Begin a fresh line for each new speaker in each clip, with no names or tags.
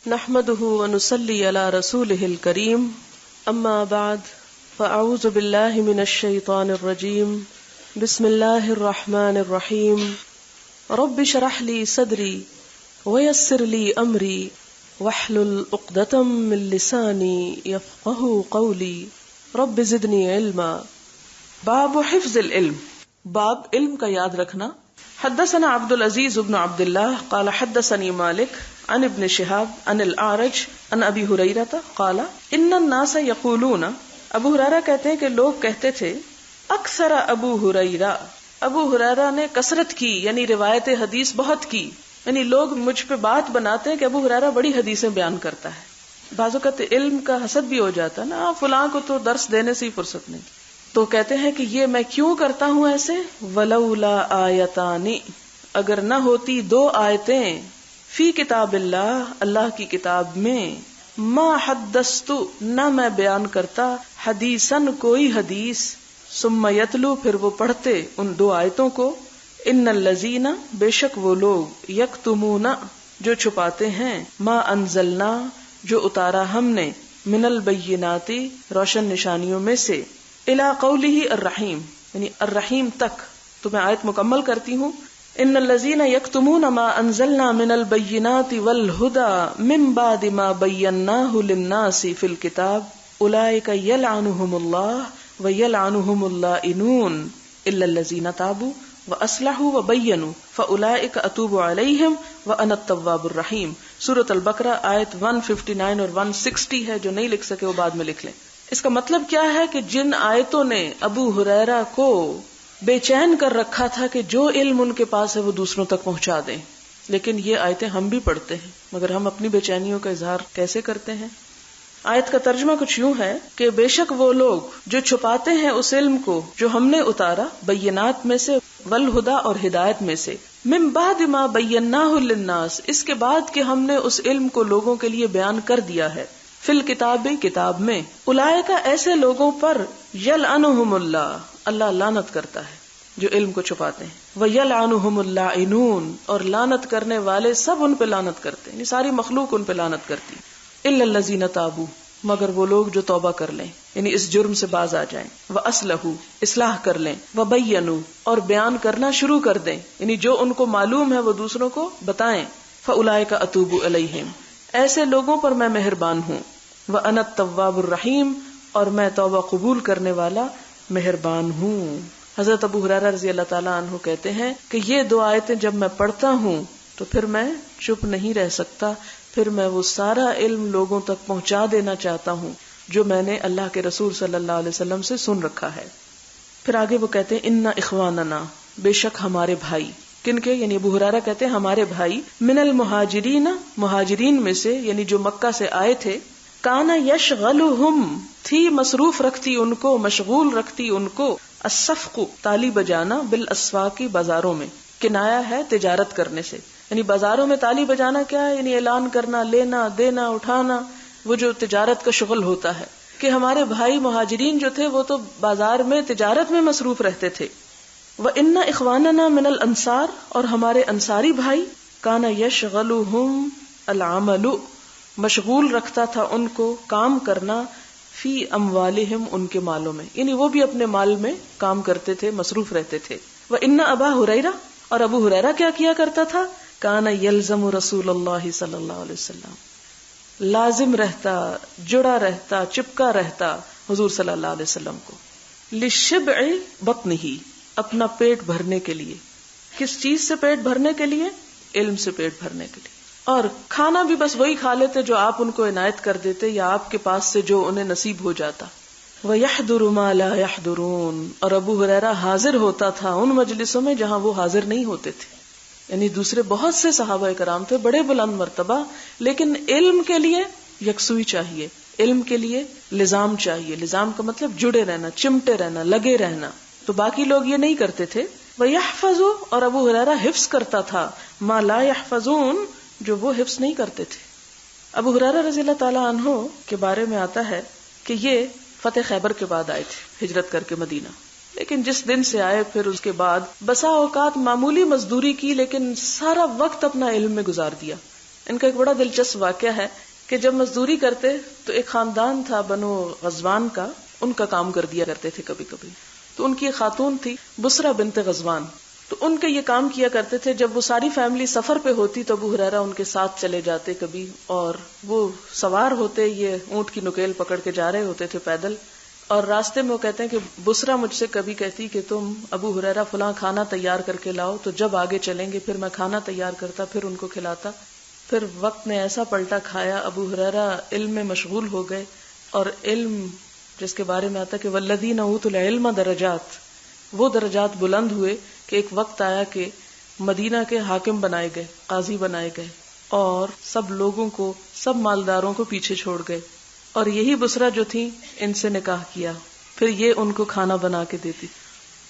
نحمده ونصلي على رسوله الكريم اما بعد فاعوذ بالله من الشيطان الرجيم بسم الله الرحمن الرحيم رب اشرح لي صدري ويسر لي امري واحلل عقدة من لساني يفقهوا قولي رب زدني علما. باب حفظ العلم، باب علم کا یاد رکھنا. حدثنا عبد العزيز بن عبد الله قال حدثني مالك عن ابن شهاب عن الأعرج عن ابی ہریرہ قال ان الناس یقولون، ابو ہریرہ کہتے ہیں کہ لوگ کہتے تھے اکثر ابو ہریرہ، ابو ہریرہ نے کثرت کی، یعنی روایت حدیث بہت کی، یعنی لوگ مجھ پہ بات بناتے ہیں کہ ابو ہریرہ بڑی حدیثیں بیان کرتا ہے. بعض اوقات علم کا حسد بھی ہو جاتا ہے نا، فلاں کو تو درس دینے سے ہی فرصت نہیں. تو کہتے ہیں کہ یہ میں کیوں کرتا ہوں ایسے، ولولا آیتانی، اگر نہ ہوتی دو آیتیں، فی کتاب اللہ، اللہ کی کتاب میں، ما حدثت، نہ میں بیان کرتا، حدیثاً کوئی حدیث، ثم یتلو، پھر وہ پڑھتے ان دو آیتوں کو، ان الذین، بے شک وہ لوگ، یکتمون، جو چھپاتے ہیں، ما انزلنا، جو اتارا ہم نے، من البینات، روشن نشانیوں میں سے، الی قولہ الرحیم، یعنی الرحیم تک. تو میں آیت مکمل کرتی ہوں. ان الذین یکتمون ما انزلنا من البینات والہدی من بعد ما بیناہ للناس فی الکتاب اولئک یلعنہم اللہ ویلعنہم اللائنون الا الذین تابوا واصلحوا وبینوا فاولئک اتوب علیہم وانا التواب الرحیم. سورۃ البقرہ آیت 159 اور 160 ہے، جو نہیں لکھ سکے وہ بعد میں لکھ لیں. اس کا مطلب کیا ہے کہ جن آیتوں نے ابو ہریرہ کو بے چین کر رکھا تھا کہ جو علم ان کے پاس ہے وہ دوسروں تک پہنچا دیں، لیکن یہ آیتیں ہم بھی پڑھتے ہیں، مگر ہم اپنی بے چینیوں کا اظہار کیسے کرتے ہیں. آیت کا ترجمہ کچھ یوں ہے کہ بے شک وہ لوگ جو چھپاتے ہیں اس علم کو جو ہم نے اتارا، بینات میں سے، والہدی اور ہدایت میں سے، من بعد ما بیناہ للناس، اس کے بعد کہ ہم نے اس علم کو لوگوں کے لیے بیان کر دیا ہے، فی الکتاب، کتاب میں، اولئک، ایسے لوگوں پر، یلعنہم اللہ، اللہ لعنت کرتا ہے جو علم کو چھپاتے ہیں، ویلعنہم اللائنون، اور لعنت کرنے والے سب ان پہ لعنت کرتے ہیں، یعنی ساری مخلوق ان پہ لعنت کرتی، الا الذین تابوا، مگر وہ لوگ جو توبہ کر لیں، یعنی اس جرم سے باز آ جائیں، واصلحوا، اصلاح کر لیں، وبینوا، اور بیان کرنا شروع کر دیں، یعنی جو ان کو معلوم ہے وہ دوسروں کو بتائیں، فاولئک اتوب علیہم، ایسے لوگوں پر میں مہربان ہوں، وانا التواب الرحیم، اور میں توبہ قبول کرنے والا مہربان ہوں. حضرت ابو ہریرہ رضی اللہ تعالیٰ عنہ کہتے ہیں کہ یہ دو آیتیں جب میں پڑھتا ہوں تو پھر میں چپ نہیں رہ سکتا، پھر میں وہ سارا علم لوگوں تک پہنچا دینا چاہتا ہوں جو میں نے اللہ کے رسول صلی اللہ علیہ وسلم سے سن رکھا ہے. پھر آگے وہ کہتے ہیں ان اخواننا، بے شک ہمارے بھائی، کن کے، یعنی ابو ہریرہ کہتے ہیں ہمارے بھائی، من المہاجرین، مہاجرین میں سے، یعنی جو مکہ سے آئے تھے، کانا یشغلہم، تھی مصروف رکھتی ان کو، مشغول رکھتی ان کو، الصفق، تالی بجانا، بالاسواق، بازاروں میں، کنایا ہے تجارت کرنے سے، یعنی بازاروں میں تالی بجانا کیا ہے، یعنی اعلان کرنا، لینا دینا اٹھانا، وہ جو تجارت کا شغل ہوتا ہے، کہ ہمارے بھائی مہاجرین جو تھے وہ تو بازار میں تجارت میں مصروف رہتے تھے. وَإِنَّ إِخْوَانَنَا مِنَ الْأَنصَارِ، اور ہمارے انصاری بھائی، کانا یشغلہم العمل، مشغول رکھتا تھا ان کو کام کرنا، فی اموالہم، ان کے مالوں میں، یعنی وہ بھی اپنے مال میں کام کرتے تھے، مصروف رہتے تھے. وَإِنَّ أَبَا ہریرہ، اور ابو ہریرہ کیا کیا کرتا تھا، کانا یلزم رسول اللہ صلی اللہ علیہ وسلم، لازم رہتا، جڑا رہتا، چپکا رہتا حضور صلی اللہ علیہ وسلم کو، لشبع بطنہ، اپنا پیٹ بھرنے کے لیے. کس چیز سے پیٹ بھرنے کے لیے؟ علم سے پیٹ بھرنے کے لیے. اور کھانا بھی بس وہی کھا لیتے جو آپ ان کو عنایت کر دیتے یا آپ کے پاس سے جو انہیں نصیب ہو جاتا. وَيَحْضُرُ مَا لَا يَحْضُرُونَ، اور ابو ہریرہ حاضر ہوتا تھا ان مجلسوں میں جہاں وہ حاضر نہیں ہوتے تھے. یعنی دوسرے بہت سے صحابہ کرام تھے بڑے بلند مرتبہ، لیکن علم کے لیے یکسوئی چاہیے، علم کے لیے لزام چاہیے. لزام کا مطلب جڑے رہنا، چمٹے رہنا، لگے رہنا. تو باقی لوگ یہ نہیں کرتے تھے. وَيَحْفَظُ، اور ابو ہریرہ حفظ کرتا تھا، مَا لَا يَحْفَظُونَ، جو وہ حفظ نہیں کرتے تھے. ابو ہریرہ رضی اللہ تعالیٰ عنہ کے بارے میں آتا ہے کہ یہ فتح خیبر کے بعد آئے تھے ہجرت کر کے مدینہ، لیکن جس دن سے آئے پھر اس کے بعد بسا اوقات معمولی مزدوری کی، لیکن سارا وقت اپنا علم میں گزار دیا. ان کا ایک بڑا دلچسپ واقعہ ہے کہ جب مزدوری کرتے تو ایک خاندان تھا بنو غزوان کا، ان کا کام کر دیا کرتے تھے کبھی کبھی. تو ان کی ایک خاتون تھی بسرا بنت غزوان، تو ان کے یہ کام کیا کرتے تھے. جب وہ ساری فیملی سفر پہ ہوتی تو ابو ہریرہ ان کے ساتھ چلے جاتے کبھی، اور وہ سوار ہوتے، یہ اونٹ کی نکیل پکڑ کے جا رہے ہوتے تھے پیدل، اور راستے میں وہ کہتے ہیں کہ بسرا مجھ سے کبھی کہتی کہ تم ابو ہریرہ فلاں کھانا تیار کر کے لاؤ، تو جب آگے چلیں گے پھر میں کھانا تیار کرتا، پھر ان کو کھلاتا. پھر وقت نے ایسا پلٹا کھایا، ابو ہریرہ علم میں مشغول ہو گئے، اور علم جس کے بارے میں آتا کہ والذین اوتوا العلم درجات، وہ درجات بلند ہوئے کہ ایک وقت آیا کہ مدینہ کے حاکم بنائے گئے، قاضی بنائے گئے، اور سب لوگوں کو، سب مالداروں کو پیچھے چھوڑ گئے. اور یہی بسرا جو تھی ان سے نکاح کیا، پھر یہ ان کو کھانا بنا کے دیتی.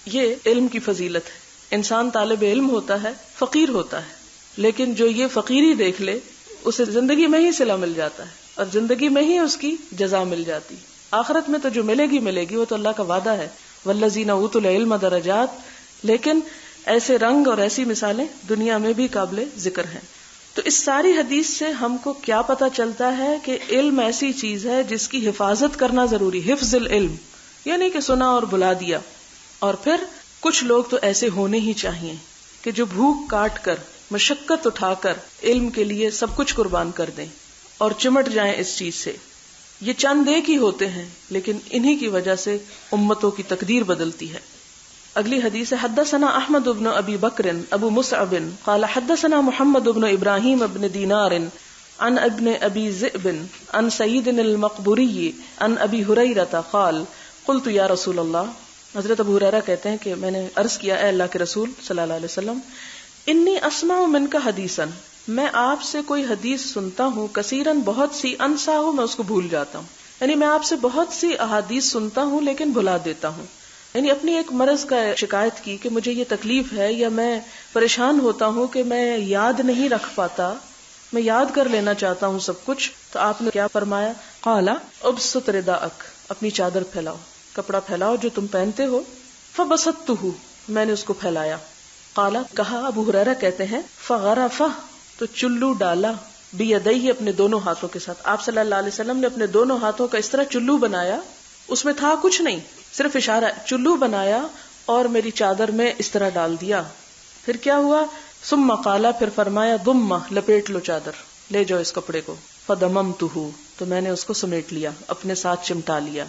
یہ علم کی فضیلت ہے. انسان طالب علم ہوتا ہے، فقیر ہوتا ہے، لیکن جو یہ فقیری دیکھ لے اسے زندگی میں ہی صلہ مل جاتا ہے، اور زندگی میں ہی اس کی جزا مل جاتی. آخرت میں تو جو ملے گی وہ تو اللہ کا وعدہ ہے، والذین اوتوا العلم درجات. لیکن ایسے رنگ اور ایسی مثالیں دنیا میں بھی قابل ذکر ہیں. تو اس ساری حدیث سے ہم کو کیا پتا چلتا ہے کہ علم ایسی چیز ہے جس کی حفاظت کرنا ضروری. حفظ العلم یعنی کہ سنا اور بلا دیا. اور پھر کچھ لوگ تو ایسے ہونے ہی چاہیے کہ جو بھوک کاٹ کر، مشقت اٹھا کر علم کے لیے سب کچھ قربان کر دیں اور چمٹ جائیں اس چیز سے. یہ چند ایک ہی ہوتے ہیں، لیکن انہی کی وجہ سے امتوں کی تقدیر بدلتی ہے. اگلی حدیث ہے حدثنا احمد بن ابی بکر ابو مصعب قال حدثنا محمد بن ابراہیم بن دینار عن ابن ابی ذئب عن سعید المقبوری عن ابی ہریرہ قال قلت یا رسول اللہ. حضرت ابو ہریرہ کہتے ہیں کہ میں نے عرض کیا اے اللہ کے رسول صلی اللہ علیہ وسلم، انی اسمع منک حدیثا، میں آپ سے کوئی حدیث سنتا ہوں، کثیرن بہت سی، انسا ہوں میں اس کو بھول جاتا ہوں. یعنی میں آپ سے بہت سی احادیث سنتا ہوں لیکن بھلا دیتا ہوں. یعنی اپنی ایک مرض کا شکایت کی کہ مجھے یہ تکلیف ہے، یا میں پریشان ہوتا ہوں کہ میں یاد نہیں رکھ پاتا، میں یاد کر لینا چاہتا ہوں سب کچھ. تو آپ نے کیا فرمایا؟ قال ابسط رداءک، اپنی چادر پھیلاؤ، کپڑا پھیلاؤ جو تم پہنتے ہو. فبسطتہ، میں نے اس کو پھیلایا. قال، کہا ابو ہریرہ کہتے ہیں فغرفہ، تو چلو ڈالا، بیدیہ، اپنے دونوں ہاتھوں کے ساتھ. آپ صلی اللہ علیہ وسلم نے اپنے دونوں ہاتھوں کا اس طرح چلو بنایا، اس میں تھا کچھ نہیں، صرف اشارہ، چلو بنایا اور میری چادر میں اس طرح ڈال دیا. پھر کیا ہوا؟ ثم قال، پھر فرمایا ضم، لپیٹ لو چادر، لے جاؤ اس کپڑے کو. فضممتہ، تو میں نے اس کو سمیٹ لیا، اپنے ساتھ چمٹا لیا.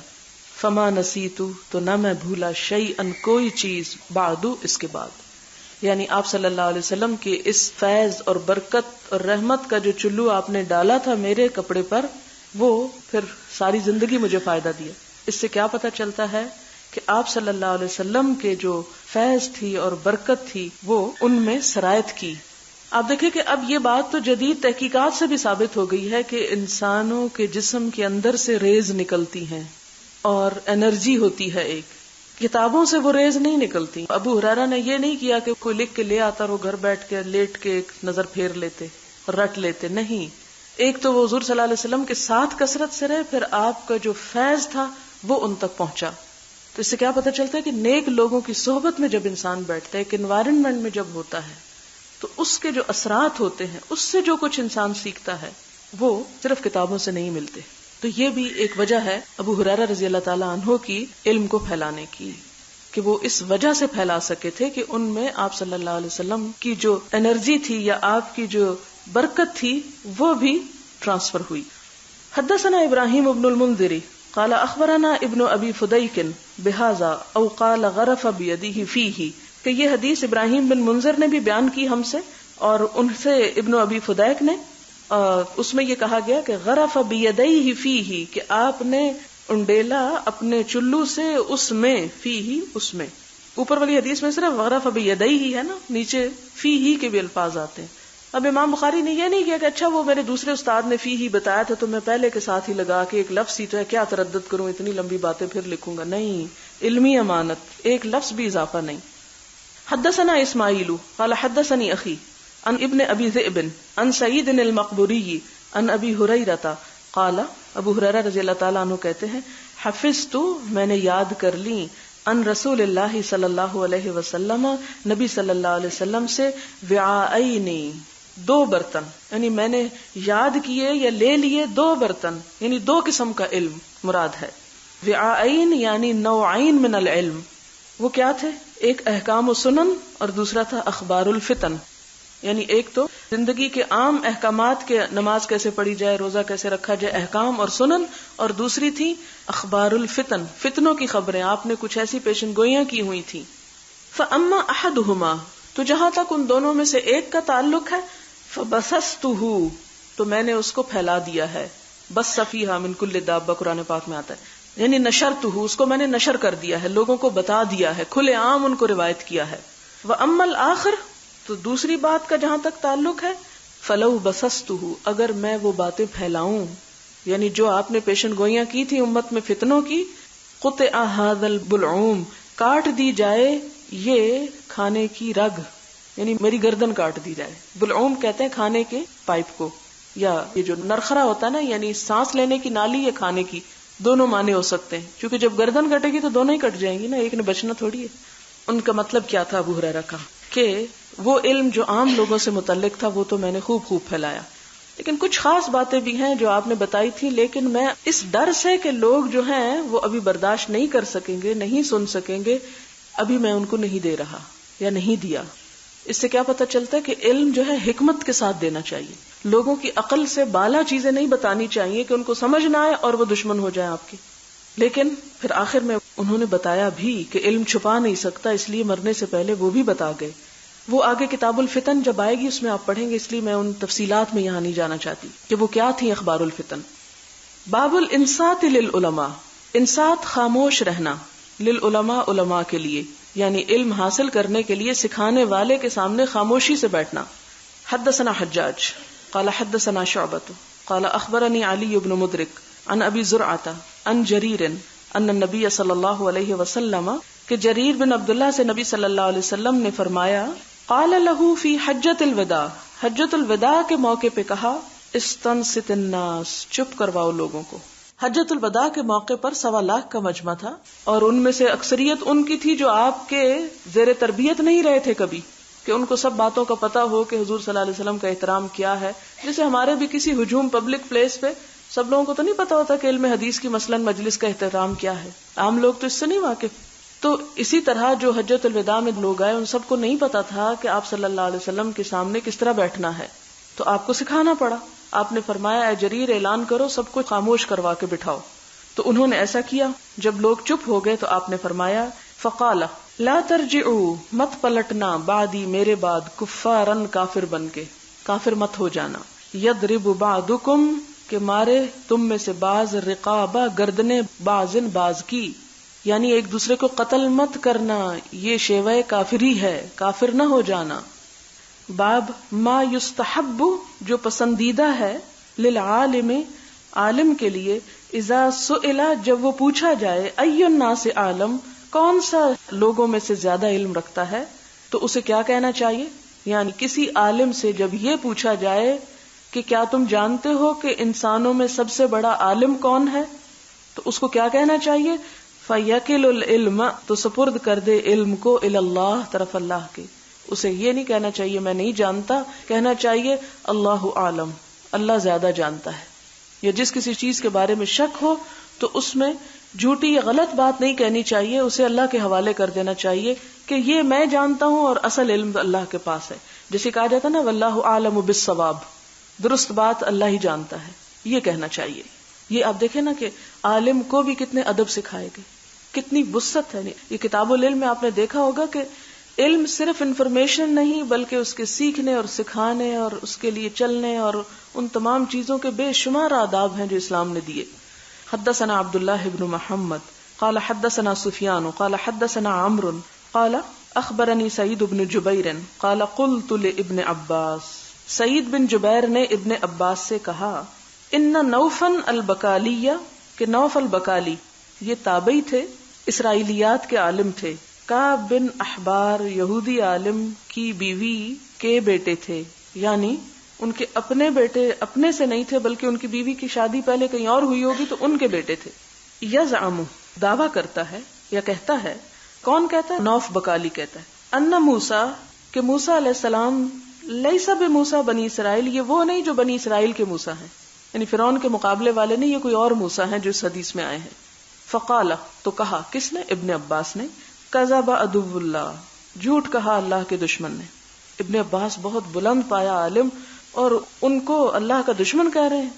فما نسیت، تو نہ میں بھولا، شیئا، کوئی چیز، بعد، اس کے بعد. یعنی آپ صلی اللہ علیہ وسلم کے اس فیض اور برکت اور رحمت کا جو چلو آپ نے ڈالا تھا میرے کپڑے پر، وہ پھر ساری زندگی مجھے فائدہ دیا. اس سے کیا پتہ چلتا ہے کہ آپ صلی اللہ علیہ وسلم کے جو فیض تھی اور برکت تھی وہ ان میں سرایت کی. آپ دیکھیں کہ اب یہ بات تو جدید تحقیقات سے بھی ثابت ہو گئی ہے کہ انسانوں کے جسم کے اندر سے ریز نکلتی ہیں اور انرجی ہوتی ہے ایک، کتابوں سے وہ ریز نہیں نکلتی. ابو ہریرہ نے یہ نہیں کیا کہ کوئی لکھ کے لے آتا اور وہ گھر بیٹھ کے لیٹ کے ایک نظر پھیر لیتے، رٹ لیتے، نہیں. ایک تو وہ حضور صلی اللہ علیہ وسلم کے ساتھ کثرت سے رہے، پھر آپ کا جو فیض تھا وہ ان تک پہنچا. تو اس سے کیا پتہ چلتا ہے کہ نیک لوگوں کی صحبت میں جب انسان بیٹھتا ہے، ایک انوائرنمنٹ میں جب ہوتا ہے، تو اس کے جو اثرات ہوتے ہیں، اس سے جو کچھ انسان سیکھتا ہے وہ صرف کتابوں سے نہیں ملتے. تو یہ بھی ایک وجہ ہے ابو ہریرہ رضی اللہ تعالیٰ عنہ کی علم کو پھیلانے کی، کہ وہ اس وجہ سے پھیلا سکے تھے کہ ان میں آپ صلی اللہ علیہ وسلم کی جو انرجی تھی یا آپ کی جو برکت تھی وہ بھی ٹرانسفر ہوئی. حدثنا ابراہیم بن المنذر قال اخبرنا ابن ابی فدیک بہذا او قال غرف بیدہ فیہ، کہ یہ حدیث ابراہیم بن منذر نے بھی بیان کی ہم سے، اور ان سے ابن ابی فدیک نے، اس میں یہ کہا گیا کہ غرف بیدیہ فیہ، کہ آپ نے انڈیلا اپنے چلو سے اس میں، فیہ، اس میں. اوپر والی حدیث میں صرف غرف بیدیہ ہے نا، نیچے فیہ کے بھی الفاظ آتے ہیں. اب امام بخاری نے یہ نہیں کیا کہ اچھا وہ میرے دوسرے استاد نے فی ہی بتایا تھا تو میں پہلے کے ساتھ ہی لگا کے ایک لفظ ہی تو ہے، کیا تردد کروں، اتنی لمبی باتیں پھر لکھوں گا. نہیں، علمی امانت، ایک لفظ بھی اضافہ نہیں. حدثنا اسماعیل قال حدثني اخی عن ابن ابی ذئب عن سعید المقبوری عن ابی ہریرہ قال، ابو ہریرہ رضی اللہ تعالیٰ عنہ کہتے ہیں حفظت، میں نے یاد کر لی، ان رسول اللہ صلی اللہ علیہ وسلم، نبی صلی اللہ علیہ وسلم سے، وعاءین، دو برتن، یعنی میں نے یاد کیے یا لے لیے دو برتن، یعنی دو قسم کا علم مراد ہے. وعائین یعنی نوعین من العلم. وہ کیا تھے؟ ایک احکام و سنن اور دوسرا تھا اخبار الفتن. یعنی ایک تو زندگی کے عام احکامات کے، نماز کیسے پڑھی جائے، روزہ کیسے رکھا جائے، احکام اور سنن، اور دوسری تھی اخبار الفتن، فتنوں کی خبریں. آپ نے کچھ ایسی پیشن گوئیاں کی ہوئی تھی. فاما احدہما، تو جہاں تک ان دونوں میں سے ایک کا تعلق ہے، فبثثتہ، تو میں نے اس کو پھیلا دیا ہے. بس فیہا من کل دابہ قرآن پاک میں آتا ہے، یعنی نشرتہ، اس کو میں نے نشر کر دیا ہے، لوگوں کو بتا دیا ہے، کھلے عام ان کو روایت کیا ہے. واما الآخر، تو دوسری بات کا جہاں تک تعلق ہے، فلو بثثتہ، اگر میں وہ باتیں پھیلاؤں، یعنی جو آپ نے پیشن گوئیاں کی تھی امت میں فتنوں کی، قطع ھذا البلعوم، کاٹ دی جائے یہ کھانے کی رگ، یعنی میری گردن کاٹ دی جائے. بلعوم کہتے ہیں کھانے کے پائپ کو، یا یہ جو نرخرا ہوتا ہے نا، یعنی سانس لینے کی نالی یا کھانے کی، دونوں معنی ہو سکتے ہیں، کیونکہ جب گردن کٹے گی تو دونوں ہی کٹ جائیں گی نا، ایک نے بچنا تھوڑی ہے. ان کا مطلب کیا تھا ابو ہریرہ کا، کہ وہ علم جو عام لوگوں سے متعلق تھا وہ تو میں نے خوب پھیلایا، لیکن کچھ خاص باتیں بھی ہیں جو آپ نے بتائی تھی، لیکن میں اس ڈر سے کہ لوگ جو ہیں وہ ابھی برداشت نہیں کر سکیں گے، نہیں سن سکیں گے، ابھی میں ان کو نہیں دے رہا یا نہیں دیا. اس سے کیا پتہ چلتا ہے کہ علم جو ہے حکمت کے ساتھ دینا چاہیے. لوگوں کی عقل سے بالا چیزیں نہیں بتانی چاہیے کہ ان کو سمجھ نہ آئے اور وہ دشمن ہو جائیں آپ کے. لیکن پھر آخر میں انہوں نے بتایا بھی کہ علم چھپا نہیں سکتا، اس لیے مرنے سے پہلے وہ بھی بتا گئے. وہ آگے کتاب الفتن جب آئے گی اس میں آپ پڑھیں گے، اس لیے میں ان تفصیلات میں یہاں نہیں جانا چاہتی کہ وہ کیا تھی اخبار الفتن. باب الانصات للعلماء، انصات خاموش رہنا، للعلماء علماء کے لیے، یعنی علم حاصل کرنے کے لیے سکھانے والے کے سامنے خاموشی سے بیٹھنا. حدثنا حجاج قال حدثنا شعبۃ قال اخبرني علي بن مدرک عن ابی زرعۃ عن جریر ان النبی صلی اللہ علیہ وسلم، کہ جریر بن عبداللہ سے نبی صلی اللہ علیہ وسلم نے فرمایا، قال له فی حجۃ الوداع، حجۃ الوداع کے موقع پہ کہا، استنصت الناس، چپ کرواؤ لوگوں کو. حجۃ الوداع کے موقع پر 1.25 لاکھ کا مجمع تھا، اور ان میں سے اکثریت ان کی تھی جو آپ کے زیر تربیت نہیں رہے تھے کبھی، کہ ان کو سب باتوں کا پتہ ہو کہ حضور صلی اللہ علیہ وسلم کا احترام کیا ہے. جیسے ہمارے بھی کسی ہجوم پبلک پلیس پہ سب لوگوں کو تو نہیں پتا ہوتا کہ علم حدیث کی مثلاً مجلس کا احترام کیا ہے، عام لوگ تو اس سے نہیں واقف. تو اسی طرح جو حجۃ الوداع میں لوگ آئے ان سب کو نہیں پتا تھا کہ آپ صلی اللہ علیہ وسلم کے سامنے کس طرح بیٹھنا ہے، تو آپ کو سکھانا پڑا. آپ نے فرمایا، اے جریر اعلان کرو، سب کو خاموش کروا کے بٹھاؤ. تو انہوں نے ایسا کیا. جب لوگ چپ ہو گئے تو آپ نے فرمایا، فقال لا ترجعوا، مت پلٹنا، بعدی، میرے بعد، کفارن، کافر بن کے، کافر مت ہو جانا. یضرب بعضکم، کہ مارے تم میں سے بعض، رقابہ، گردنے، بعضن، بعض کی، یعنی ایک دوسرے کو قتل مت کرنا، یہ شیوہ کافری ہے، کافر نہ ہو جانا. باب ما یستحب، جو پسندیدہ ہے، للعالم، عالم کے لیے، اذا سئل، جب وہ پوچھا جائے، ای الناس عالم، کون سا لوگوں میں سے زیادہ علم رکھتا ہے، تو اسے کیا کہنا چاہیے. یعنی کسی عالم سے جب یہ پوچھا جائے کہ کیا تم جانتے ہو کہ انسانوں میں سب سے بڑا عالم کون ہے، تو اس کو کیا کہنا چاہیے، فَيَكِلُ الْعِلْمَ، تو سپرد کر دے علم کو، الی اللہ، طرف اللہ کے. اسے یہ نہیں کہنا چاہیے میں نہیں جانتا، کہنا چاہیے اللہ عالم، اللہ زیادہ جانتا ہے. یا جس کسی چیز کے بارے میں شک ہو تو اس میں جھوٹی یا غلط بات نہیں کہنی چاہیے، اسے اللہ کے حوالے کر دینا چاہیے کہ یہ میں جانتا ہوں اور اصل علم اللہ کے پاس ہے. جیسے کہا جاتا نا، واللہ عالم بالصواب، درست بات اللہ ہی جانتا ہے، یہ کہنا چاہیے. یہ آپ دیکھیں نا کہ عالم کو بھی کتنے ادب سکھائے گئے، کتنی وسعت ہے. یہ کتاب العلم میں آپ نے دیکھا ہوگا کہ علم صرف انفارمیشن نہیں، بلکہ اس کے سیکھنے اور سکھانے اور اس کے لیے چلنے اور ان تمام چیزوں کے بے شمار آداب ہیں جو اسلام نے دیے. حدثنا عبداللہ بن محمد قال حدثنا سفیان قال حدثنا عمرو قال اخبرنی سعید بن جبیر قال قلت لابن عباس، سعید بن جبیر نے ابن عباس سے کہا، ان نوفل البکالیہ، کہ نوف البکالی یہ تابعی تھے، اسرائیلیات کے عالم تھے. کعب بن احبار یہودی عالم کی بیوی کے بیٹے تھے، یعنی ان کے اپنے بیٹے اپنے سے نہیں تھے بلکہ ان کی بیوی کی شادی پہلے کہیں اور ہوئی ہوگی تو ان کے بیٹے تھے. یزعم، دعویٰ کرتا ہے یا کہتا ہے، کون کہتا ہے؟ نوف بکالی کہتا ہے، ان موسیٰ، کہ موسیٰ علیہ السلام لیس بموسیٰ بنی اسرائیل، یہ وہ نہیں جو بنی اسرائیل کے موسیٰ ہیں، یعنی فرعون کے مقابلے والے نہیں، یہ کوئی اور موسیٰ ہیں جو اس حدیث میں آئے ہیں. فقال، تو کہا کس نے؟ ابن عباس نے. کذب عدو اللہ، جھوٹ کہا اللہ کے دشمن نے. ابن عباس بہت بلند پایا عالم، اور ان کو اللہ کا دشمن کہہ رہے ہیں.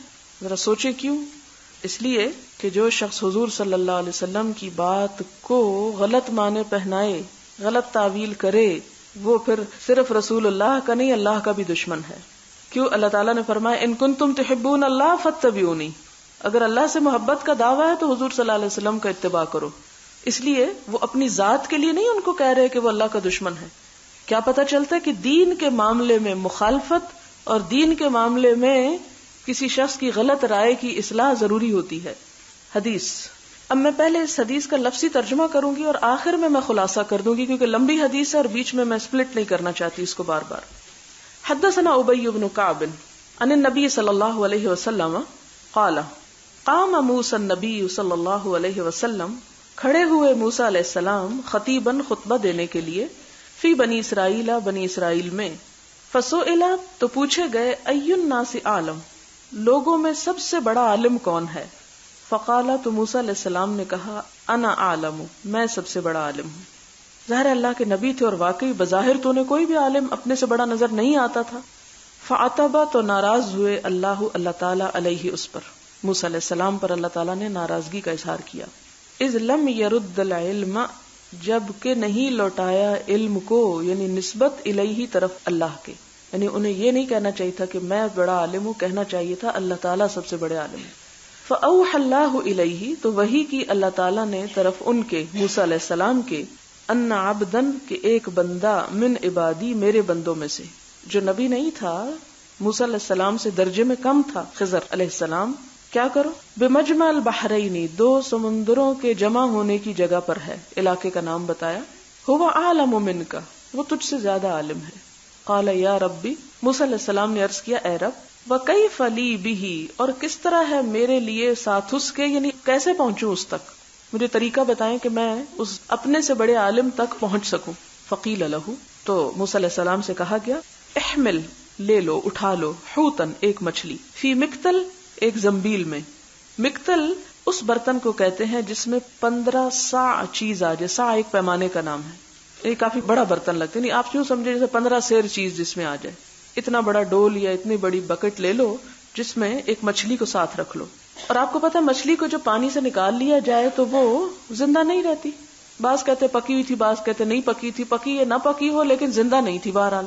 ذرا سوچے کیوں؟ اس لیے کہ جو شخص حضور صلی اللہ علیہ وسلم کی بات کو غلط معنی پہنائے، غلط تعویل کرے، وہ پھر صرف رسول اللہ کا نہیں، اللہ کا بھی دشمن ہے. کیوں؟ اللہ تعالیٰ نے فرمایا ان کنتم تحبون اللہ فاتبعونی، اگر اللہ سے محبت کا دعویٰ ہے تو حضور صلی اللہ علیہ وسلم کا اتباع کرو. اس لیے وہ اپنی ذات کے لیے نہیں ان کو کہہ رہے کہ وہ اللہ کا دشمن ہے. کیا پتہ چلتا ہے کہ دین کے معاملے میں مخالفت اور دین کے معاملے میں کسی شخص کی غلط رائے کی اصلاح ضروری ہوتی ہے. حدیث. اب میں پہلے اس حدیث کا لفظی ترجمہ کروں گی اور آخر میں خلاصہ کر دوں گی، کیونکہ لمبی حدیث ہے اور بیچ میں سپلٹ نہیں کرنا چاہتی اس کو بار بار. حدثنا ابی بن کعب عن النبی صلی اللہ علیہ وسلم قال قام موسیٰ النبی صلی اللہ علیہ وسلم، کھڑے ہوئے موسیٰ علیہ السلام، خطیباً خطبہ دینے کے لیے، فی بنی اسرائیل، بنی اسرائیل میں. فسئل، تو پوچھے گئے، ای الناس اعلم، لوگوں میں سب سے بڑا عالم کون ہے؟ فقال، تو موسیٰ علیہ السلام نے کہا، انا اعلم، میں سب سے بڑا عالم ہوں. ظاہر اللہ کے نبی تھے اور واقعی بظاہر تو انہیں کوئی بھی عالم اپنے سے بڑا نظر نہیں آتا تھا. فعتب، تو ناراض ہوئے اللہ تعالیٰ علیہ، اس پر، موسیٰ علیہ السلام پر اللہ تعالیٰ نے ناراضگی کا اظہار کیا. اذ لم يرد العلم، جب کہ نہیں لوٹایا علم کو، یعنی نسبت الیہ، طرف اللہ کے، یعنی انہیں یہ نہیں کہنا چاہیے تھا کہ میں بڑا عالم ہوں، کہنا چاہیے تھا اللہ تعالیٰ سب سے بڑے عالم ہیں. فأوحى اللہ الیہ، تو وحی کی اللہ تعالیٰ نے طرف ان کے، موسیٰ علیہ السلام کے، ان عبدن، کہ ایک بندہ، من عبادی، میرے بندوں میں سے، جو نبی نہیں تھا، موسیٰ علیہ السلام سے درجے میں کم تھا، خضر علیہ السلام. کیا کرو؟ بمجمع البحرین، دو سمندروں کے جمع ہونے کی جگہ پر ہے، علاقے کا نام بتایا. ہوا اعلم منک، وہ تجھ سے زیادہ عالم ہے. قال یا ربی، موسیٰ علیہ السلام نے عرض کیا، اے رب، وکیف لی بہ، اور کس طرح ہے میرے لیے ساتھ اس کے، یعنی کیسے پہنچوں اس تک، مجھے طریقہ بتائیں کہ میں اس اپنے سے بڑے عالم تک پہنچ سکوں. فقیل لہ، تو موسیٰ علیہ السلام سے کہا گیا، احمل، لے لو، اٹھا لو، حوتن، ایک مچھلی، فی مکتل، ایک زنبیل میں. مکتل اس برتن کو کہتے ہیں جس میں 15 صاع چیز آ جائے. صاع ایک پیمانے کا نام ہے، یہ کافی بڑا برتن لگتا ہے، نہیں آپ یوں سمجھے جیسے 15 سیر چیز جس میں آ جائے. اتنا بڑا ڈول یا اتنی بڑی بکٹ لے لو جس میں ایک مچھلی کو ساتھ رکھ لو. اور آپ کو پتا مچھلی کو جو پانی سے نکال لیا جائے تو وہ زندہ نہیں رہتی. بعض کہتے پکی ہوئی تھی، بعض کہتے نہیں پکی تھی، پکی یا نہ پکی ہو لیکن زندہ نہیں تھی بہرحال.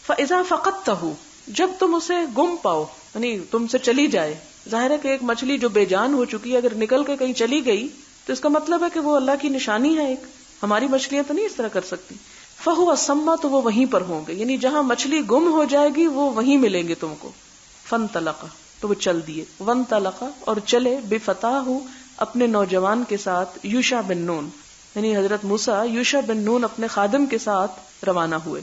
فَإِذَا فَقَدْتَهُ، جب تم اسے گم پاؤ، یعنی تم سے چلی جائے. ظاہر ہے کہ ایک مچھلی جو بے جان ہو چکی ہے اگر نکل کے کہیں چلی گئی تو اس کا مطلب ہے کہ وہ اللہ کی نشانی ہے. ایک ہماری مچھلیاں تو نہیں اس طرح کر سکتی. فَهُوَ ثَمَّ، تو وہ وہیں پر ہوں گے، یعنی جہاں مچھلی گم ہو جائے گی وہ وہیں ملیں گے تم کو. فَانْطَلَقَ، تو وہ چل دیے. وَانْطَلَقَ، اور چلے، بِفَتَاهُ، اپنے نوجوان کے ساتھ، یوشع بن نون، یعنی حضرت موسیٰ یوشع بن نون اپنے خادم کے ساتھ روانہ ہوئے.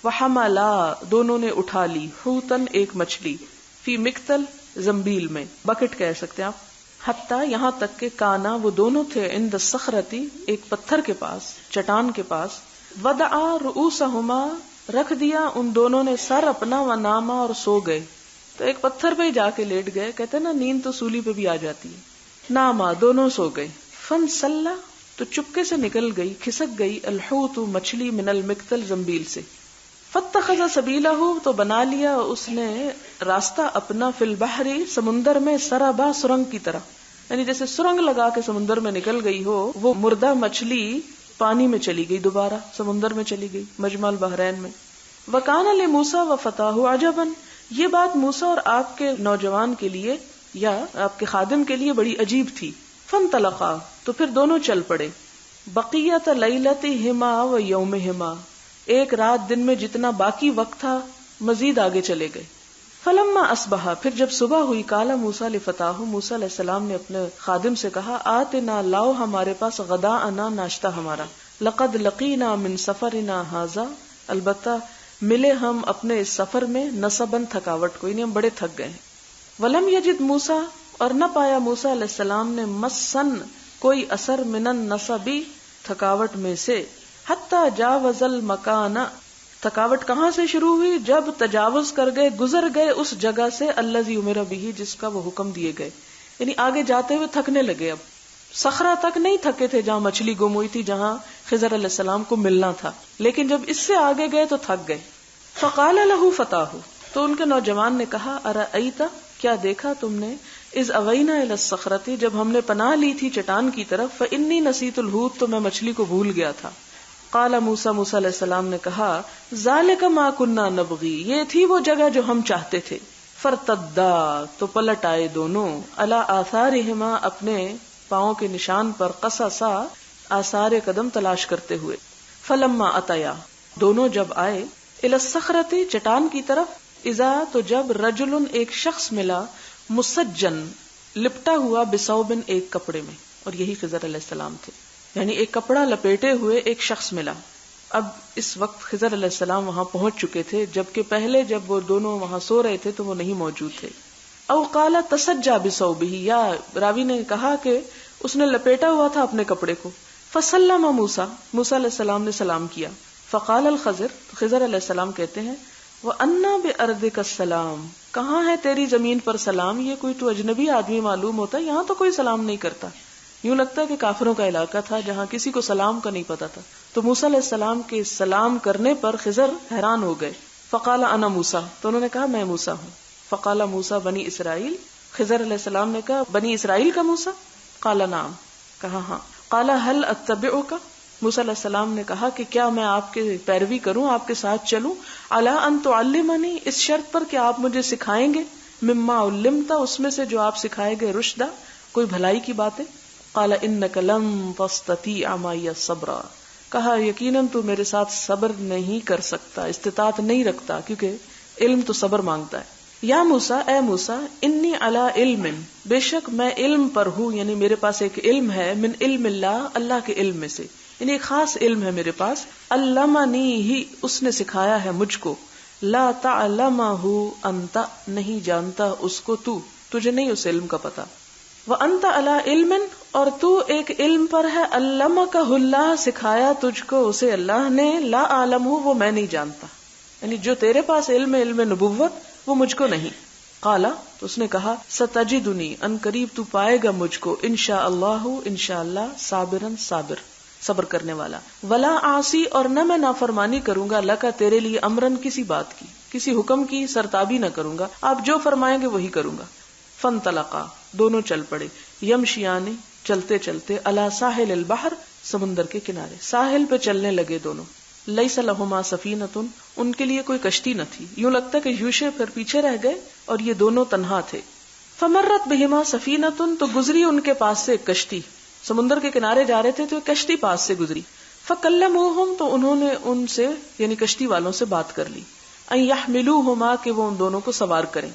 وَحَمَلَا، دونوں نے اٹھا لی، حوتن، ایک مچھلی، فی مکتل، زنبیل میں، بکٹ کہہ سکتے ہیں آپ. حتیٰ، یہاں تک کہ کانا، وہ دونوں تھے، عند الصخرۃ، ایک پتھر کے پاس، چٹان کے پاس. وَدَعَ رُؤُوسَهُمَا، رکھ دیا ان دونوں نے سر اپنا، وَنَامَا، اور سو گئے. تو ایک پتھر پہ ہی جا کے لیٹ گئے. کہتے ہیں نا نیند تو سولی پہ بھی آ جاتی ہے. ناما، دونوں سو گئے. فَانْسَلَّ، تو چپکے سے نکل گئی، کھسک گئی، الحوت، مچھلی، من المکتل، زنبیل سے. فَاتَّخَذَ سَبِيلَهُ، تو بنا لیا اس نے راستہ اپنا، فی البحر، سمندر میں، سربا، سرنگ کی طرح، یعنی جیسے سرنگ لگا کے سمندر میں نکل گئی ہو، وہ مردہ مچھلی پانی میں چلی گئی، دوبارہ سمندر میں چلی گئی، مجمع البحرین میں. وَكَانَ لِمُوسَىٰ وَفَتَاهُ عَجَبًا، یہ بات موسیٰ اور آپ کے نوجوان کے لیے یا آپ کے خادم کے لیے بڑی عجیب تھی. فَانْطَلَقَا، تو پھر دونوں چل پڑے. بقیت لیلتہما و یومہما، ایک رات دن میں جتنا باقی وقت تھا مزید آگے چلے گئے. فلما اصبحا، پھر جب صبح ہوئی، قال موسیٰ لفتاہ، موسیٰ علیہ السلام نے اپنے خادم سے کہا، آتنا، لاؤ ہمارے پاس، غداءنا، ناشتہ ہمارا. لقد لقینا من سفرنا ھذا، البتہ ملے ہم اپنے اس سفر میں، نصباً، تھکاوٹ کو، یعنی ہم بڑے تھک گئے. ولم یجد موسیٰ، اور نہ پایا موسیٰ علیہ السلام نے، مسن، کوئی اثر، من النصب، تھکاوٹ میں سے. حتی جاوز المکان، تھکاوٹ کہاں سے شروع ہوئی؟ جب تجاوز کر گئے، گزر گئے اس جگہ سے الذی امر بہ، جس کا وہ حکم دیے گئے. یعنی آگے جاتے ہوئے تھکنے لگے. اب صخرہ تک نہیں تھکے تھے جہاں مچھلی گم ہوئی تھی، جہاں خضر علیہ السلام کو ملنا تھا، لیکن جب اس سے آگے گئے تو تھک گئے. فقال له فتاه، تو ان کے نوجوان نے کہا ارأیت، کیا دیکھا تم نے، اذ اوینا الی الصخرۃ، جب ہم نے پناہ لی تھی چٹان کی طرف، فانی نسیت الحوت، تو میں مچھلی کو بھول گیا تھا. قال موسیٰ، موسیٰ علیہ السلام نے کہا ذالک ما کنا نبغی، یہ تھی وہ جگہ جو ہم چاہتے تھے. فرتدا، تو پلٹ آئے دونوں، علی آثارہما، اپنے پاؤں کے نشان پر، قصصا، آثار قدم تلاش کرتے ہوئے. فلما اتیا، دونوں جب آئے، الی الصخرۃ، چٹان کی طرف، اذا، تو جب، رجل، ایک شخص ملا، مسجن، لپٹا ہوا، بثوب، ایک کپڑے میں، اور یہی خضر علیہ السلام تھے. یعنی ایک کپڑا لپیٹے ہوئے ایک شخص ملا. اب اس وقت خضر علیہ السلام وہاں پہنچ چکے تھے، جبکہ پہلے جب وہ دونوں وہاں سو رہے تھے تو وہ نہیں موجود تھے. او قال تسجى بثوبه، یا راوی نے کہا کہ اس نے لپیٹا ہوا تھا اپنے کپڑے کو. فسلم موسیٰ، موسیٰ علیہ السلام نے سلام کیا. فقال الخضر، خضر علیہ السلام کہتے ہیں وَأَنَّا بِأَرْضِكَ السَّلَامُ، کہاں ہے تیری زمین پر سلام؟ یہ کوئی تو اجنبی آدمی معلوم ہوتا ہے، یہاں تو کوئی سلام نہیں کرتا. یوں لگتا ہے کہ کافروں کا علاقہ تھا جہاں کسی کو سلام کا نہیں پتا تھا. تو موسیٰ علیہ السلام کے سلام کرنے پر خضر حیران ہو گئے. فقال انا موسیٰ، تو انہوں نے کہا میں موسیٰ ہوں. فقال موسیٰ بنی اسرائیل، خضر علیہ السلام نے کہا بنی اسرائیل کا موسیٰ؟ قال نعم، کہا ہاں. قال هل اتبعک، موسیٰ علیہ السلام نے کہا کہ کیا میں آپ کے پیروی کروں، آپ کے ساتھ چلوں، علی ان تعلمنی، اس شرط پر کہ آپ مجھے سکھائیں گے، مما علمت، اس میں سے جو آپ سکھائے گے، رشدہ، کوئی بھلائی کی باتیں. قال انک لن تستطیع معی صبرا، کہا یقیناً تو میرے ساتھ صبر نہیں کر سکتا، استطاعت نہیں رکھتا، کیونکہ علم تو صبر مانگتا ہے. یا موسیٰ، اے موسیٰ، انی علی علم، بے شک میں علم پر ہوں، یعنی میرے پاس ایک علم ہے، من علم اللہ، اللہ کے علم میں سے، یعنی ایک خاص علم ہے میرے پاس. علمنی ہی، اس نے سکھایا ہے مجھ کو، لا تعلمہ انت، نہیں جانتا اس کو تو، تجھے نہیں اس علم کا پتا. وانت علی علم، اور تو ایک علم پر ہے، علمکہ اللہ، سکھایا تجھ کو اسے اللہ نے، لا عالم، وہ میں نہیں جانتا، یعنی جو تیرے پاس علم، علم نبوت، وہ مجھ کو نہیں. قالا، تو اس نے کہا ستجدنی، ان قریب تو پائے گا مجھ کو، انشاءاللہ، انشاءاللہ، صابرا، صابر، صبر کرنے والا، ولا عاصی، اور نہ میں نافرمانی کروں گا، لکا، تیرے لیے، امرن، کسی بات کی، کسی حکم کی سرتابی نہ کروں گا، آپ جو فرمائیں گے وہی کروں گا. فانطلقا، دونوں چل پڑے، یمشیان، چلتے چلتے، علی ساحل البحر، سمندر کے کنارے، ساحل پہ چلنے لگے دونوں. لیس لہما سفینۃ، ان کے لیے کوئی کشتی نہ تھی. یوں لگتا کہ یوشع پھر پیچھے رہ گئے اور یہ دونوں تنہا تھے. فمرت بہما سفینۃ، تو گزری ان کے پاس سے ایک کشتی، سمندر کے کنارے جا رہے تھے تو ایک کشتی پاس سے گزری. فکلموہم، تو انہوں نے ان سے، یعنی کشتی والوں سے بات کر لی، ان یحملوہما، کہ وہ ان دونوں کو سوار کریں.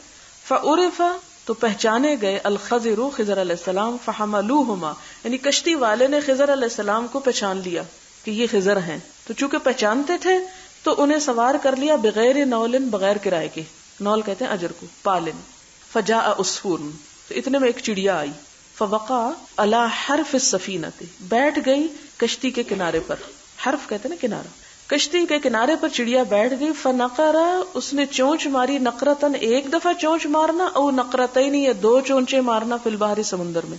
فعرف، تو پہچانے گئے، الخضر، خضر علیہ السلام، فحملوہما، یعنی کشتی والے نے خضر علیہ السلام کو پہچان لیا کہ یہ خضر ہیں، تو چونکہ پہچانتے تھے تو انہیں سوار کر لیا، بغیر نولن، بغیر کرائے کے، نول کہتے ہیں اجر کو، پالن. فجاء عصفور، تو اتنے میں ایک چڑیا آئی، فوقع علی حرف السفینۃ، بیٹھ گئی کشتی کے کنارے پر، حرف کہتے ہیں نا کنارہ، کشتی کے کنارے پر چڑیا بیٹھ گئی. فنقرا، اس نے چونچ ماری، نقرتن، ایک دفعہ چونچ مارنا، او نقرتین، یا دو چونچے مارنا، فی البحر، سمندر میں.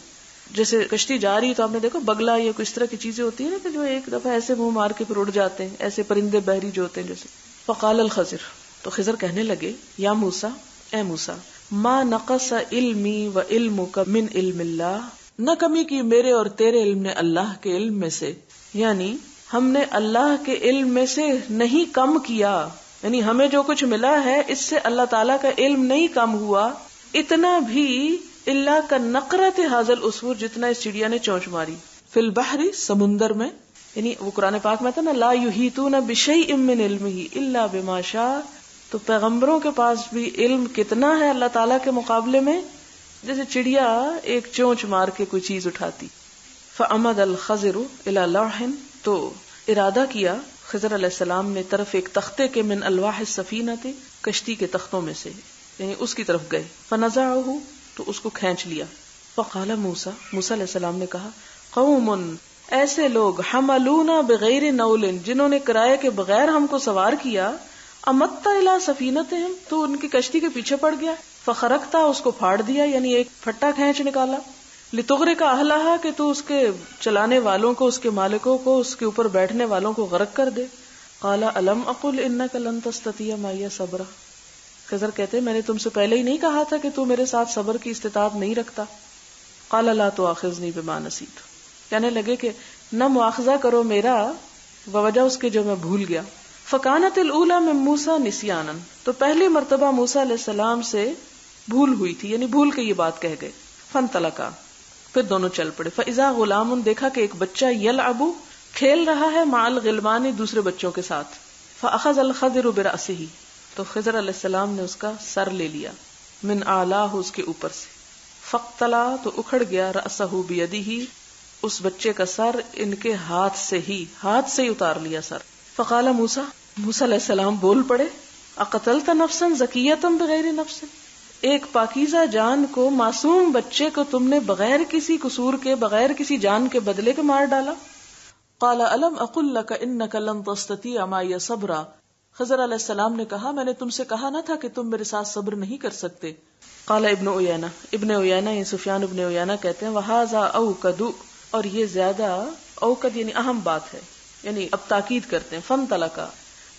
جیسے کشتی جا رہی تو آپ نے دیکھو بگلا یا کچھ طرح کی چیزیں ہوتی ہیں نا کہ جو ایک دفعہ ایسے منہ مار کے پھر اڑ جاتے ہیں، ایسے پرندے بحری جو ہوتے ہیں جیسے. فقال الخضر، تو خضر کہنے لگے، یا موسیٰ، اے موسیٰ، ما نقص علمی و علمک من علم اللہ، نہ کمی کی میرے اور تیرے علم نے اللہ کے علم میں سے، یعنی ہم نے اللہ کے علم میں سے نہیں کم کیا، یعنی ہمیں جو کچھ ملا ہے اس سے اللہ تعالیٰ کا علم نہیں کم ہوا اتنا بھی، اللہ کا نقرت حاضل عصفور، جتنا اس چڑیا نے چونچ ماری، فی البحر، سمندر میں. یعنی وہ قرآن پاک میں تھا نا، لا یحیطون بشیء من علمہ الا بما شاء، تو پیغمبروں کے پاس بھی علم کتنا ہے اللہ تعالیٰ کے مقابلے میں، جیسے چڑیا ایک چونچ مار کے کوئی چیز اٹھاتی. فعمد الخضر الی لوح، تو ارادہ کیا خضر علیہ السلام نے طرف ایک تختے کے، من الواح السفینۃ، کشتی کے تختوں میں سے، یعنی اس کی طرف گئے. فنزعہ، تو اس کو کھینچ لیا. فقال موسیٰ، موسیٰ علیہ السلام نے کہا، قوم، ایسے لوگ حملونا بغیر نول، جنہوں نے کرائے کے بغیر ہم کو سوار کیا، امتا الی سفینتہم، تو ان کی کشتی کے پیچھے پڑ گیا، فخرقتا، اس کو پھاڑ دیا، یعنی ایک پھٹا کھینچ نکالا، لتغرق اہلہا، کہ تو اس کے چلانے والوں کو، اس کے مالکوں کو، اس کے اوپر بیٹھنے والوں کو غرق کر دے۔ قال الم اقل انک لن تستطیع معی صبرا، خضر کہتے میں نے تم سے پہلے ہی نہیں کہا تھا کہ تو میرے ساتھ صبر کی استطاعت نہیں رکھتا۔ قال لا تؤاخذنی بما نسیت، کہنے لگے کہ نہ مواخذہ کرو میرا بوجہ اس کے جو میں بھول گیا۔ فکانت الاولی من موسیٰ نسیانا، تو پہلی مرتبہ موسیٰ علیہ السلام سے بھول ہوئی تھی، یعنی بھول کے یہ بات کہہ گئے۔ فانطلقا، پھر دونوں چل پڑے۔ فاذا غلام، دیکھا کہ ایک بچہ یلعب، کھیل رہا ہے، مع الغلمان، دوسرے بچوں کے ساتھ۔ فاخذ الخضر برأسہ، تو خضر علیہ السلام نے اس کا سر لے لیا، من اعلاہ، اس کے اوپر سے۔ فاقتلا، تو اکھڑ گیا، رأسہ بیدہ، اس بچے کا سر ان کے ہاتھ سے ہی اتار لیا سر۔ فقال موسیٰ علیہ السلام بول پڑے، اقتلت نفسا زکیۃ بغیر نفس، ایک پاکیزہ جان کو، معصوم بچے کو تم نے بغیر کسی قصور کے، بغیر کسی جان کے بدلے کے مار ڈالا۔ قال الم اقل لک انک لن تستطیع معی صبرا، خضر علیہ السلام نے کہا میں نے تم سے کہا نہ تھا کہ تم میرے ساتھ صبر نہیں کر سکتے۔ قال ابن عیینہ، یعنی سفیان ابن عیینہ کہتے ہیں وہذا اوکد، اور یہ زیادہ اوکد یعنی اہم بات ہے، یعنی اب تاکید کرتے ہیں۔ فانطلقا،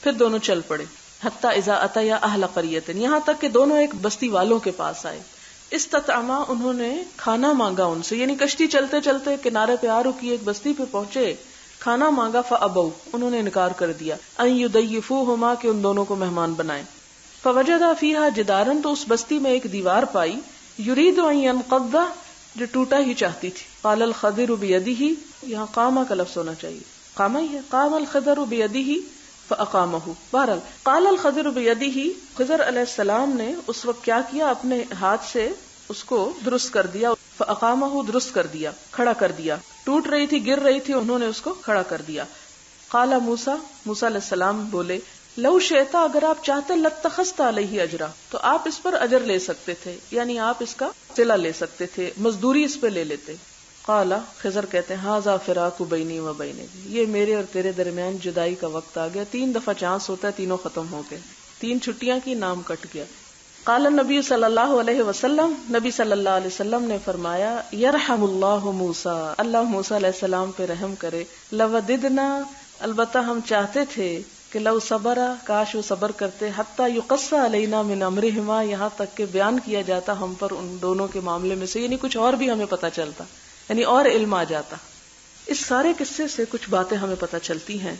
پھر دونوں چل پڑے، حتی اذا اتیا اہل قریۃ، یہاں تک کہ دونوں ایک بستی والوں کے پاس آئے۔ استطعما، انہوں نے کھانا مانگا ان سے، یعنی کشتی چلتے چلتے کنارے پہ آ رکی، ایک بستی پہ پہنچے، کھانا مانگا، فابوا، انہوں نے انکار کر دیا، ان یضیفوہما، کہ ان دونوں کو مہمان بنائیں۔ فوجدا فیہا جدارا، تو اس بستی میں ایک دیوار پائی، یرید ان ینقض، جو ٹوٹا ہی چاہتی تھی۔ قال الخضر بیدہ، یہاں قامہ کا لفظ ہونا چاہیے، قامہ ہی ہے، قام الخضر بیدہ فاقامہ۔ بہرحال قال الخضر بیدہ، خضر علیہ السلام نے اس وقت کیا کیا، اپنے ہاتھ سے اس کو درست کر دیا، فاقامہ، درست کر دیا، کھڑا کر دیا، ٹوٹ رہی تھی، گر رہی تھی، انہوں نے اس کو کھڑا کر دیا۔ قال موسیٰ علیہ السلام بولے لو شئتا، اگر آپ چاہتے، لاتخذت علیہ اجرا، تو آپ اس پر اجر لے سکتے تھے، یعنی آپ اس کا صلہ لے سکتے تھے، مزدوری اس پہ لے لیتے۔ قال، خضر کہتے ہیں ھذا فراق بینی و بینک، یہ میرے اور تیرے درمیان جدائی کا وقت آ گیا، 3 دفعہ چانس ہوتا ہے، تینوں ختم ہو گئے، 3 چھٹیاں کی، نام کٹ گیا۔ قال النبی صلی اللہ علیہ وسلم، نبی صلی اللہ علیہ وسلم نے فرمایا یرحم اللہ موسیٰ، اللہ موسیٰ علیہ السلام پہ رحم کرے، لوددنا، البتہ ہم چاہتے تھے کہ لو صبرا، کاش وہ صبر کرتے، حتی یقص علینا من امرہما، یہاں تک کہ بیان کیا جاتا ہم پر ان دونوں کے معاملے میں سے، یعنی کچھ اور بھی ہمیں پتہ چلتا، یعنی اور علم آ جاتا۔ اس سارے قصے سے کچھ باتیں ہمیں پتہ چلتی ہیں۔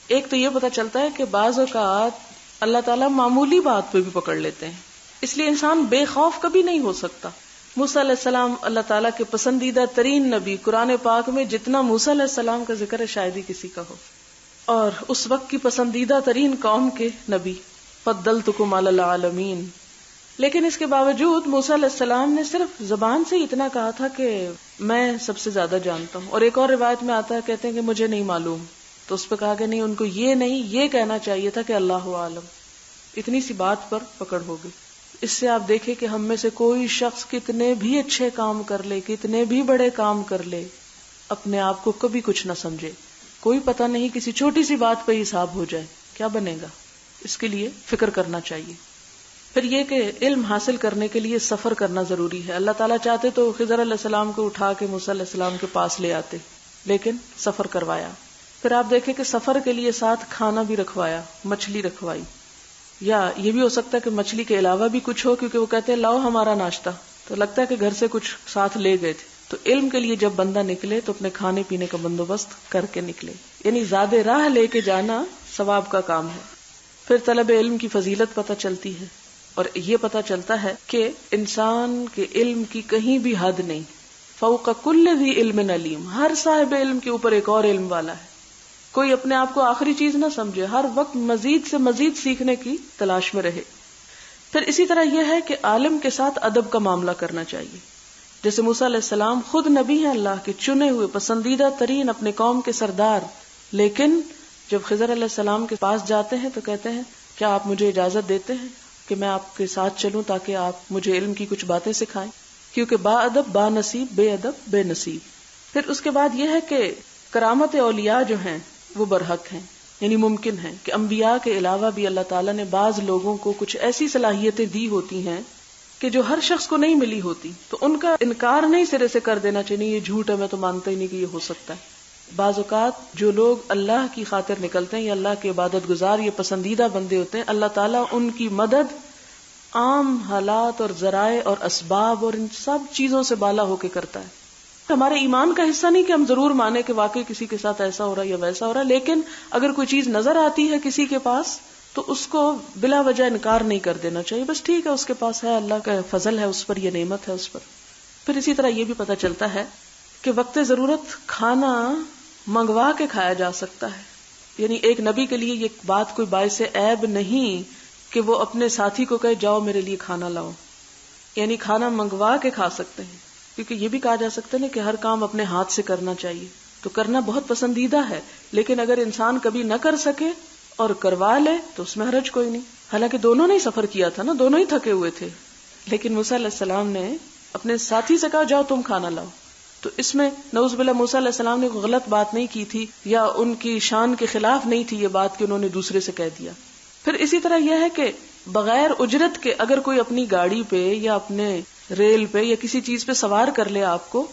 ایک تو یہ پتہ چلتا ہے کہ بعض اوقات اللہ تعالیٰ معمولی بات پہ بھی پکڑ لیتے ہیں، اس لیے انسان بے خوف کبھی نہیں ہو سکتا۔ موسیٰ علیہ السلام اللہ تعالیٰ کے پسندیدہ ترین نبی، قرآن پاک میں جتنا موسیٰ علیہ السلام کا ذکر ہے شاید ہی کسی کا ہو، اور اس وقت کی پسندیدہ ترین قوم کے نبی، فضلتکم علی العالمین۔ لیکن اس کے باوجود موسیٰ علیہ السلام نے صرف زبان سے اتنا کہا تھا کہ میں سب سے زیادہ جانتا ہوں، اور ایک اور روایت میں آتا ہے کہتے ہیں کہ مجھے نہیں معلوم، تو اس پہ کہا کہ نہیں، ان کو یہ نہیں، یہ کہنا چاہیے تھا کہ اللہ عالم۔ اتنی سی بات پر پکڑ ہو گئی۔ اس سے آپ دیکھیں کہ ہم میں سے کوئی شخص کتنے بھی اچھے کام کر لے، کتنے بھی بڑے کام کر لے، اپنے آپ کو کبھی کچھ نہ سمجھے، کوئی پتہ نہیں، کسی چھوٹی سی بات پہ حساب ہو جائے، کیا بنے گا؟ اس کے لیے فکر کرنا چاہیے۔ پھر یہ کہ علم حاصل کرنے کے لیے سفر کرنا ضروری ہے۔ اللہ تعالیٰ چاہتے تو خضر علیہ السلام کو اٹھا کے موسیٰ علیہ السلام کے پاس لے آتے، لیکن سفر کروایا۔ پھر آپ دیکھیں کہ سفر کے لیے ساتھ کھانا بھی رکھوایا، مچھلی رکھوائی، یا یہ بھی ہو سکتا ہے کہ مچھلی کے علاوہ بھی کچھ ہو، کیونکہ وہ کہتے ہیں لاؤ ہمارا ناشتہ، تو لگتا ہے کہ گھر سے کچھ ساتھ لے گئے تھے۔ تو علم کے لیے جب بندہ نکلے تو اپنے کھانے پینے کا بندوبست کر کے نکلے، یعنی زیادہ راہ لے کے جانا ثواب کا کام ہے۔ پھر طلب علم کی فضیلت پتہ چلتی ہے، اور یہ پتہ چلتا ہے کہ انسان کے علم کی کہیں بھی حد نہیں، فوق کل ذی علم علیم، ہر صاحب علم کے اوپر ایک اور علم والا ہے۔ کوئی اپنے آپ کو آخری چیز نہ سمجھے، ہر وقت مزید سے مزید سیکھنے کی تلاش میں رہے۔ پھر اسی طرح یہ ہے کہ عالم کے ساتھ ادب کا معاملہ کرنا چاہیے۔ جیسے موسیٰ علیہ السلام خود نبی ہیں، اللہ کے چنے ہوئے، پسندیدہ ترین، اپنے قوم کے سردار، لیکن جب خضر علیہ السلام کے پاس جاتے ہیں تو کہتے ہیں کیا آپ مجھے اجازت دیتے ہیں کہ میں آپ کے ساتھ چلوں تاکہ آپ مجھے علم کی کچھ باتیں سکھائیں، کیونکہ با ادب با نصیب، بے ادب بے نصیب۔ پھر اس کے بعد یہ ہے کہ کرامت اولیاء جو ہیں وہ برحق ہیں، یعنی ممکن ہے کہ انبیاء کے علاوہ بھی اللہ تعالیٰ نے بعض لوگوں کو کچھ ایسی صلاحیتیں دی ہوتی ہیں کہ جو ہر شخص کو نہیں ملی ہوتی، تو ان کا انکار نہیں سرے سے کر دینا چاہیے یہ جھوٹ ہے، میں تو مانتا ہی نہیں کہ یہ ہو سکتا ہے۔ بعض اوقات جو لوگ اللہ کی خاطر نکلتے ہیں یا اللہ کے عبادت گزار یا پسندیدہ بندے ہوتے ہیں، اللہ تعالیٰ ان کی مدد عام حالات اور ذرائع اور اسباب اور ان سب چیزوں سے بالا ہو کے کرتا ہے۔ ہمارے ایمان کا حصہ نہیں کہ ہم ضرور مانیں کہ واقعی کسی کے ساتھ ایسا ہو رہا ہے یا ویسا ہو رہا ہے، لیکن اگر کوئی چیز نظر آتی ہے کسی کے پاس تو اس کو بلا وجہ انکار نہیں کر دینا چاہیے، بس ٹھیک ہے اس کے پاس ہے، اللہ کا فضل ہے اس پر، یہ نعمت ہے اس پر۔ پھر اسی طرح یہ بھی پتہ چلتا ہے کہ وقت ضرورت کھانا منگوا کے کھایا جا سکتا ہے، یعنی ایک نبی کے لیے یہ بات کوئی باعث عیب نہیں کہ وہ اپنے ساتھی کو کہے جاؤ میرے لیے کھانا لاؤ، یعنی کھانا منگوا کے کھا سکتے ہیں، کیونکہ یہ بھی کہا جا سکتا ہے نا کہ ہر کام اپنے ہاتھ سے کرنا چاہیے، تو کرنا بہت پسندیدہ ہے، لیکن اگر انسان کبھی نہ کر سکے اور کروا لے تو اس میں حرج کوئی نہیں۔ حالانکہ دونوں نے سفر کیا تھا نا، دونوں ہی تھکے ہوئے تھے، لیکن موسیٰ علیہ السلام نے اپنے ساتھی سے کہا جاؤ تم کھانا لاؤ، تو اس میں نعوذ باللہ موسیٰ علیہ السلام نے کوئی غلط بات نہیں کی تھی یا ان کی شان کے خلاف نہیں تھی یہ بات کہ انہوں نے دوسرے سے کہہ دیا۔ پھر اسی طرح یہ ہے کہ بغیر اجرت کے اگر کوئی اپنی گاڑی پہ یا اپنے ریل پہ یا کسی چیز پہ سوار کر لے آپ کو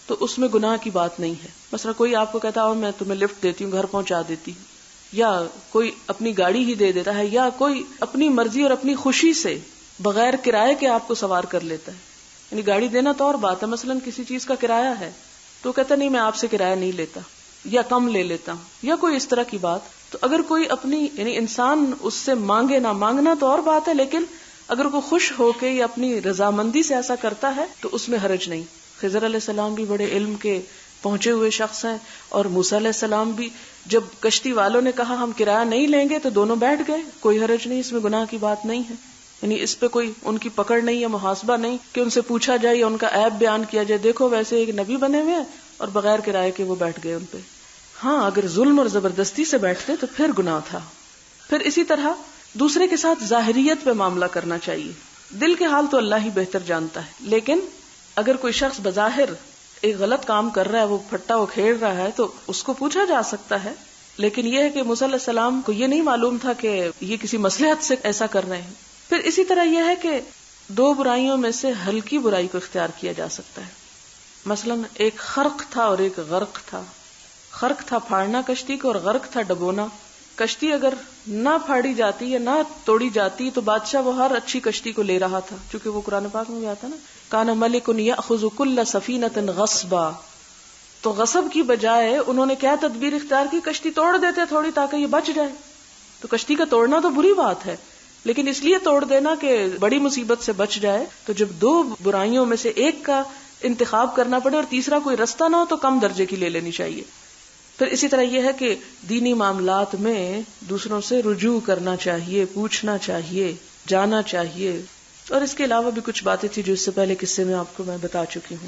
تو اس میں گناہ کی بات نہیں ہے۔ مثلا کوئی آپ کو کہتا ہو میں تمہیں لفٹ دیتی ہوں، گھر پہنچا دیتی ہوں، یا کوئی اپنی گاڑی ہی دے دیتا ہے، یا کوئی اپنی مرضی اور اپنی خوشی سے بغیر کرائے کے آپ کو سوار کر لیتا ہے، یعنی گاڑی دینا تو اور بات ہے، مثلا کسی چیز کا کرایہ ہے تو کہتا نہیں میں آپ سے کرایہ نہیں لیتا یا کم لے لیتا ہوں یا کوئی اس طرح کی بات، تو اگر کوئی اپنی یعنی انسان اس سے مانگے نہ مانگنا تو اور بات ہے، لیکن اگر کوئی خوش ہو کے یا اپنی رضامندی سے ایسا کرتا ہے تو اس میں حرج نہیں۔ خضر علیہ السلام بھی بڑے علم کے پہنچے ہوئے شخص ہیں، اور موسیٰ علیہ السلام بھی جب کشتی والوں نے کہا ہم کرایہ نہیں لیں گے تو دونوں بیٹھ گئے، کوئی حرج نہیں، اس میں گناہ کی بات نہیں ہے، یعنی اس پہ کوئی ان کی پکڑ نہیں یا محاسبہ نہیں کہ ان سے پوچھا جائے یا ان کا عیب بیان کیا جائے، دیکھو ویسے ایک نبی بنے ہوئے ہیں اور بغیر کرائے کے وہ بیٹھ گئے ان پہ۔ ہاں اگر ظلم اور زبردستی سے بیٹھتے تو پھر گناہ تھا۔ پھر اسی طرح دوسرے کے ساتھ ظاہریت پہ معاملہ کرنا چاہیے، دل کے حال تو اللہ ہی بہتر جانتا ہے، لیکن اگر کوئی شخص بظاہر ایک غلط کام کر رہا ہے، وہ پھٹا وہ کھیل رہا ہے تو اس کو پوچھا جا سکتا ہے، لیکن یہ ہے کہ موسیٰ علیہ السلام کو یہ نہیں معلوم تھا کہ یہ کسی مصلحت سے ایسا کر رہے ہیں۔ پھر اسی طرح یہ ہے کہ دو برائیوں میں سے ہلکی برائی کو اختیار کیا جا سکتا ہے، مثلا ایک خرق تھا اور ایک غرق تھا۔ خرق تھا پھاڑنا کشتی کو اور غرق تھا ڈبونا۔ کشتی اگر نہ پھاڑی جاتی یا نہ توڑی جاتی تو بادشاہ وہ ہر اچھی کشتی کو لے رہا تھا، چونکہ وہ قرآن پاک میں بھی آتا نا کان ملک یأخذ کل سفینۃ غصبا، تو غصب کی بجائے انہوں نے کیا تدبیر اختیار کی، کشتی توڑ دیتے تھوڑی تاکہ یہ بچ جائے۔ تو کشتی کا توڑنا تو بری بات ہے، لیکن اس لیے توڑ دینا کہ بڑی مصیبت سے بچ جائے، تو جب دو برائیوں میں سے ایک کا انتخاب کرنا پڑے اور تیسرا کوئی رستہ نہ ہو تو کم درجے کی لے لینی چاہیے۔ پھر اسی طرح یہ ہے کہ دینی معاملات میں دوسروں سے رجوع کرنا چاہیے، پوچھنا چاہیے، جانا چاہیے، اور اس کے علاوہ بھی کچھ باتیں تھی جو اس سے پہلے قصے میں آپ کو میں بتا چکی ہوں۔